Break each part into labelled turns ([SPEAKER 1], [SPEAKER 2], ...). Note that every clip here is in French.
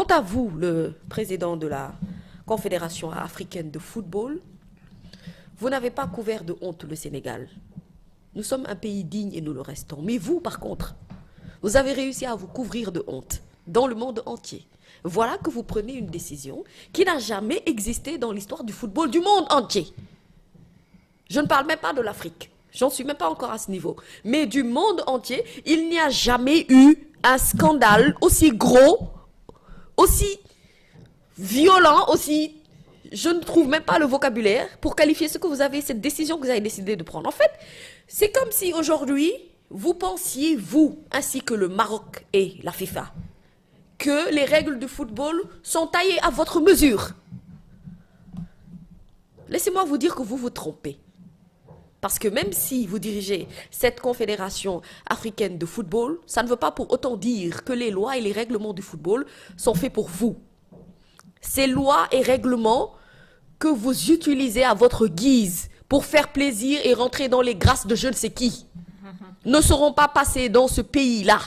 [SPEAKER 1] Quant à vous, le président de la Confédération africaine de football, vous n'avez pas couvert de honte le Sénégal. Nous sommes un pays digne et nous le restons. Mais vous, par contre, vous avez réussi à vous couvrir de honte dans le monde entier. Voilà que vous prenez une décision qui n'a jamais existé dans l'histoire du football du monde entier. Je ne parle même pas de l'Afrique. J'en suis même pas encore à ce niveau. Mais du monde entier, il n'y a jamais eu un scandale aussi gros, aussi violent, aussi... Je ne trouve même pas le vocabulaire pour qualifier ce que vous avez, cette décision que vous avez décidé de prendre. En fait, c'est comme si aujourd'hui, vous pensiez, vous, ainsi que le Maroc et la FIFA, que les règles du football sont taillées à votre mesure. Laissez-moi vous dire que vous vous trompez. Parce que même si vous dirigez cette confédération africaine de football, ça ne veut pas pour autant dire que les lois et les règlements du football sont faits pour vous. Ces lois et règlements que vous utilisez à votre guise pour faire plaisir et rentrer dans les grâces de je ne sais qui ne seront pas passés dans ce pays-là.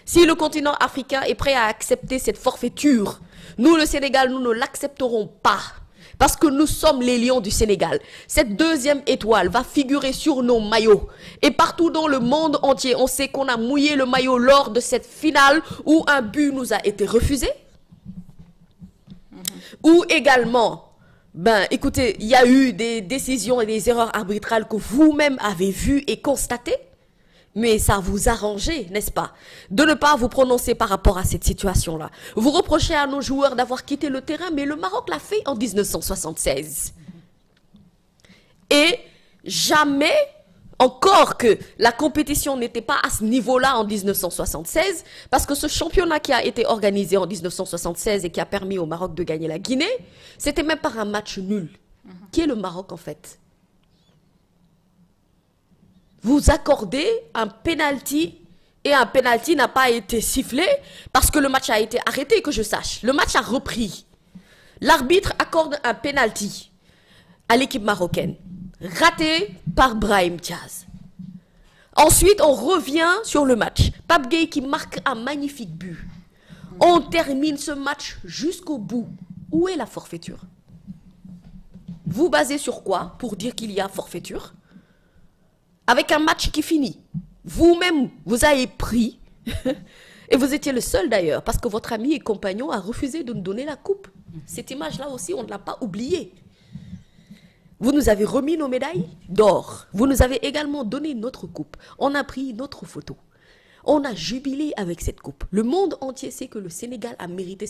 [SPEAKER 1] Si le continent africain est prêt à accepter cette forfaiture, nous, le Sénégal, nous ne l'accepterons pas. Parce que nous sommes les lions du Sénégal. Cette deuxième étoile va figurer sur nos maillots. Et partout dans le monde entier, on sait qu'on a mouillé le maillot lors de cette finale où un but nous a été refusé. Ou également, écoutez, il y a eu des décisions et des erreurs arbitrales que vous-même avez vues et constatées. Mais ça vous arrangeait, n'est-ce pas, de ne pas vous prononcer par rapport à cette situation-là. Vous reprochez à nos joueurs d'avoir quitté le terrain, mais le Maroc l'a fait en 1976. Et jamais, encore que la compétition n'était pas à ce niveau-là en 1976, parce que ce championnat qui a été organisé en 1976 et qui a permis au Maroc de gagner la Guinée, c'était même par un match nul. Qui est le Maroc en fait ? Vous accordez un penalty et un penalty n'a pas été sifflé parce que le match a été arrêté, que je sache. Le match a repris. L'arbitre accorde un penalty à l'équipe marocaine, raté par Brahim Diaz. Ensuite, on revient sur le match. Pape Gueye qui marque un magnifique but. On termine ce match jusqu'au bout. Où est la forfaiture? Vous basez sur quoi pour dire qu'il y a forfaiture? Avec un match qui finit. Vous-même, vous avez pris, et vous étiez le seul d'ailleurs, parce que votre ami et compagnon a refusé de nous donner la coupe. Cette image-là aussi, on ne l'a pas oubliée. Vous nous avez remis nos médailles d'or. Vous nous avez également donné notre coupe. On a pris notre photo. On a jubilé avec cette coupe. Le monde entier sait que le Sénégal a mérité